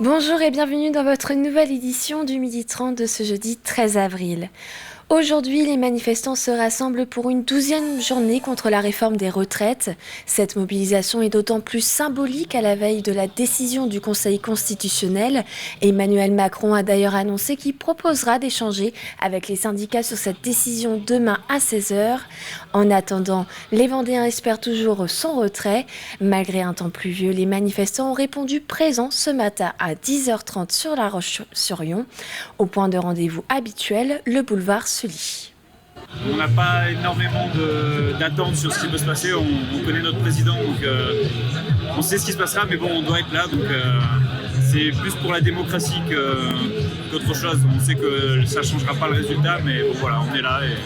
Bonjour et bienvenue dans votre nouvelle édition du Midi 30 de ce jeudi 13 avril. Aujourd'hui, les manifestants se rassemblent pour une 12e journée contre la réforme des retraites. Cette mobilisation est d'autant plus symbolique à la veille de la décision du Conseil constitutionnel. Emmanuel Macron a d'ailleurs annoncé qu'il proposera d'échanger avec les syndicats sur cette décision demain à 16h. En attendant, les Vendéens espèrent toujours son retrait. Malgré un temps pluvieux, les manifestants ont répondu présents ce matin à 10h30 sur La Roche-sur-Yon. Au point de rendez-vous habituel, le boulevard Sully. On n'a pas énormément d'attentes sur ce qui peut se passer. On connaît notre président, donc on sait ce qui se passera, mais bon, on doit être là. Donc c'est plus pour la démocratie qu'autre chose. On sait que ça ne changera pas le résultat, mais bon, voilà, on est là et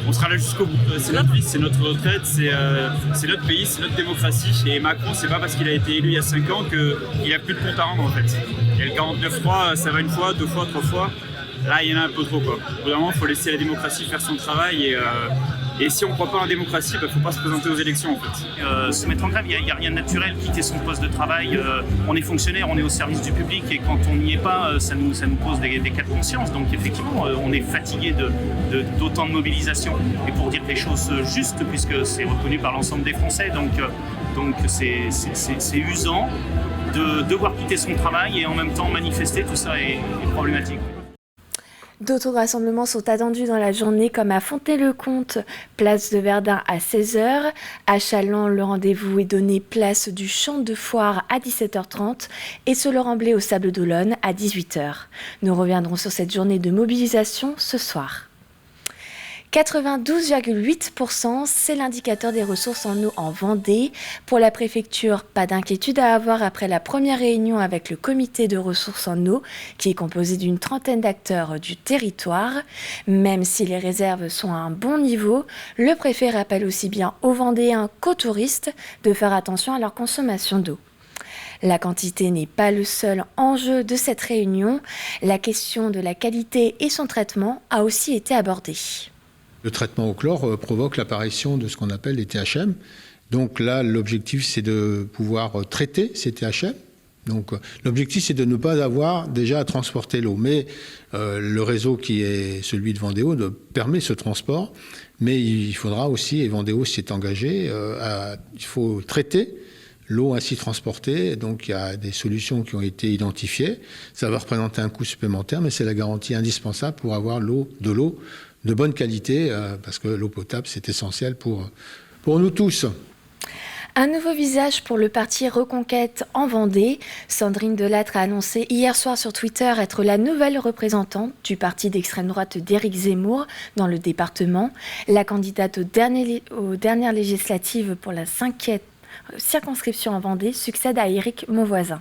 on sera là jusqu'au bout. C'est notre vie, c'est notre retraite, c'est notre pays, c'est notre démocratie. Et Macron, c'est pas parce qu'il a été élu il y a 5 ans qu'il n'a plus de compte à rendre en fait. Il y a le 49.3, ça va une fois, 2 fois, 3 fois. Là, il y en a un peu trop, quoi. Au bout d'un moment, il faut laisser la démocratie faire son travail et si on ne croit pas en la démocratie, il ne faut pas se présenter aux élections, en fait. Se mettre en grève, il n'y a rien de naturel. Quitter son poste de travail, on est fonctionnaire, on est au service du public et quand on n'y est pas, ça nous pose des cas de conscience. Donc effectivement, on est fatigué d'autant de mobilisation. Et pour dire des choses justes, puisque c'est reconnu par l'ensemble des Français, donc c'est usant de devoir quitter son travail et en même temps manifester, tout ça est problématique. D'autres rassemblements sont attendus dans la journée comme à Fontenay-le-Comte, place de Verdun à 16h. À Châlons, le rendez-vous est donné place du Champ de Foire à 17h30 et sur Laurent-Blay au Sable d'Olonne à 18h. Nous reviendrons sur cette journée de mobilisation ce soir. 92,8%, c'est l'indicateur des ressources en eau en Vendée. Pour la préfecture, pas d'inquiétude à avoir après la première réunion avec le comité de ressources en eau, qui est composé d'une trentaine d'acteurs du territoire. Même si les réserves sont à un bon niveau, le préfet rappelle aussi bien aux Vendéens qu'aux touristes de faire attention à leur consommation d'eau. La quantité n'est pas le seul enjeu de cette réunion. La question de la qualité et son traitement a aussi été abordée. Le traitement au chlore provoque l'apparition de ce qu'on appelle les THM. Donc là, l'objectif, c'est de pouvoir traiter ces THM. Donc l'objectif, c'est de ne pas avoir déjà à transporter l'eau. Mais le réseau qui est celui de Vendéo permet ce transport. Mais il faudra aussi, et Vendéo s'y est engagé, il faut traiter l'eau ainsi transportée. Donc il y a des solutions qui ont été identifiées. Ça va représenter un coût supplémentaire, mais c'est la garantie indispensable pour avoir de l'eau de bonne qualité, parce que l'eau potable, c'est essentiel pour nous tous. Un nouveau visage pour le parti Reconquête en Vendée. Sandrine Delattre a annoncé hier soir sur Twitter être la nouvelle représentante du parti d'extrême droite d'Éric Zemmour dans le département. La candidate aux dernières législatives pour la 5e circonscription en Vendée succède à Éric Mauvoisin.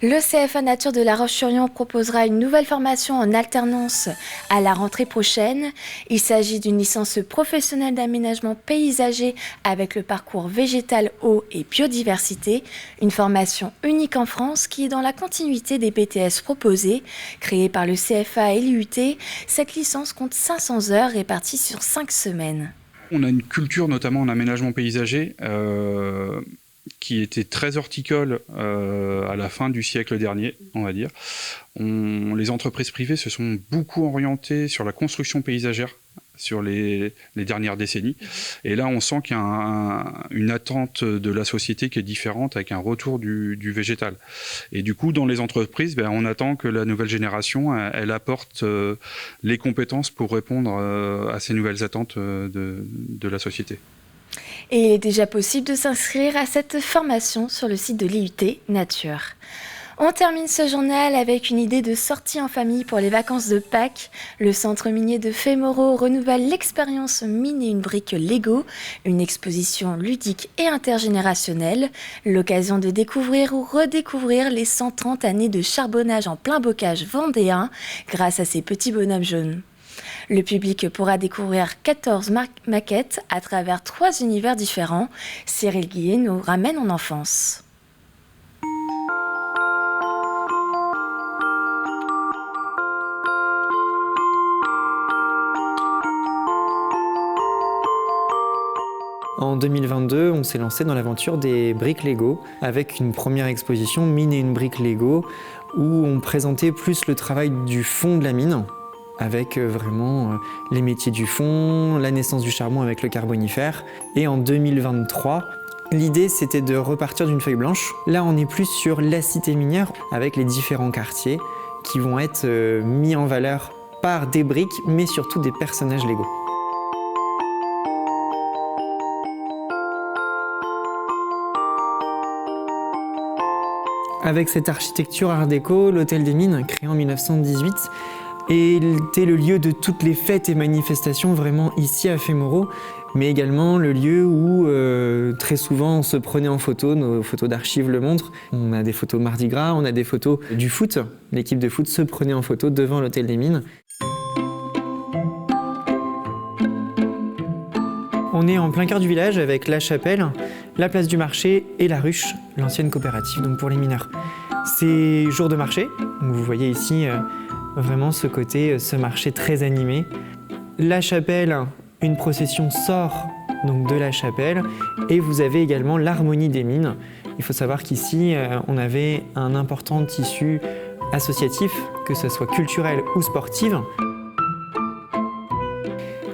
Le CFA Nature de La Roche-sur-Yon proposera une nouvelle formation en alternance à la rentrée prochaine. Il s'agit d'une licence professionnelle d'aménagement paysager avec le parcours végétal, eau et biodiversité. Une formation unique en France qui est dans la continuité des BTS proposés. Créée par le CFA et l'IUT, cette licence compte 500 heures réparties sur 5 semaines. On a une culture notamment en aménagement paysager qui était très horticole à la fin du siècle dernier, on va dire. Les entreprises privées se sont beaucoup orientées sur la construction paysagère sur les dernières décennies. Et là, on sent qu'il y a une attente de la société qui est différente avec un retour du végétal. Et du coup, dans les entreprises, on attend que la nouvelle génération, elle apporte les compétences pour répondre à ces nouvelles attentes de la société. Et il est déjà possible de s'inscrire à cette formation sur le site de l'IUT Nature. On termine ce journal avec une idée de sortie en famille pour les vacances de Pâques. Le centre minier de Fémoreau renouvelle l'expérience Mine et une brique Lego, une exposition ludique et intergénérationnelle, l'occasion de découvrir ou redécouvrir les 130 années de charbonnage en plein bocage vendéen grâce à ces petits bonhommes jaunes. Le public pourra découvrir 14 maquettes à travers 3 univers différents. Cyril Guillet nous ramène en enfance. En 2022, on s'est lancé dans l'aventure des briques Lego avec une première exposition Mine et une brique Lego où on présentait plus le travail du fond de la mine avec vraiment les métiers du fond, la naissance du charbon avec le carbonifère. Et en 2023, l'idée c'était de repartir d'une feuille blanche. Là on est plus sur la cité minière avec les différents quartiers qui vont être mis en valeur par des briques mais surtout des personnages Lego. Avec cette architecture art déco, l'Hôtel des Mines, créé en 1918, était le lieu de toutes les fêtes et manifestations vraiment ici à Fémoro, mais également le lieu où très souvent on se prenait en photo, nos photos d'archives le montrent. On a des photos Mardi Gras, on a des photos du foot. L'équipe de foot se prenait en photo devant l'Hôtel des Mines. On est en plein cœur du village avec la chapelle, la place du marché et la ruche, l'ancienne coopérative donc pour les mineurs. C'est jour de marché, vous voyez ici vraiment ce côté, ce marché très animé. La chapelle, une procession sort donc de la chapelle et vous avez également l'harmonie des mines. Il faut savoir qu'ici on avait un important tissu associatif, que ce soit culturel ou sportif.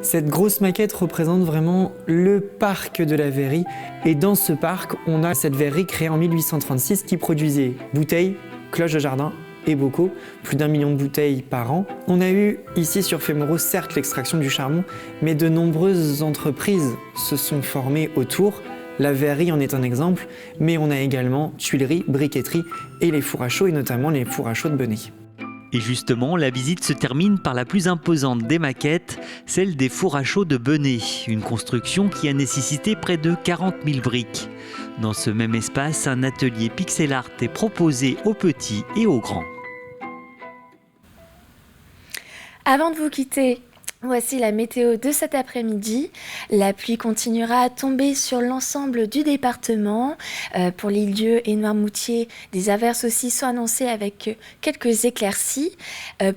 Cette grosse maquette représente vraiment le parc de la verrerie. Et dans ce parc, on a cette verrerie créée en 1836 qui produisait bouteilles, cloches de jardin et bocaux, plus d'1 million de bouteilles par an. On a eu ici sur Fémoro, certes, l'extraction du charbon, mais de nombreuses entreprises se sont formées autour. La verrerie en est un exemple, mais on a également tuilerie, briqueterie et les fours à chaud, et notamment les fours à chaud de Benet. Et justement, la visite se termine par la plus imposante des maquettes, celle des fours à chaud de Benet, une construction qui a nécessité près de 40 000 briques. Dans ce même espace, un atelier pixel art est proposé aux petits et aux grands. Avant de vous quitter, voici la météo de cet après-midi. La pluie continuera à tomber sur l'ensemble du département. Pour l'Île-Dieu et Noirmoutier, des averses aussi sont annoncées avec quelques éclaircies.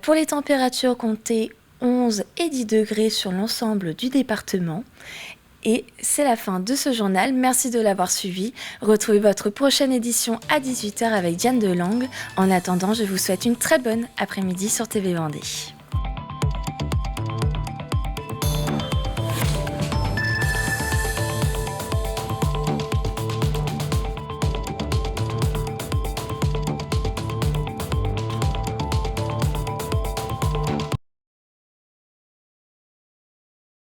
Pour les températures, comptez 11 et 10 degrés sur l'ensemble du département. Et c'est la fin de ce journal. Merci de l'avoir suivi. Retrouvez votre prochaine édition à 18h avec Diane Delangue. En attendant, je vous souhaite une très bonne après-midi sur TV Vendée.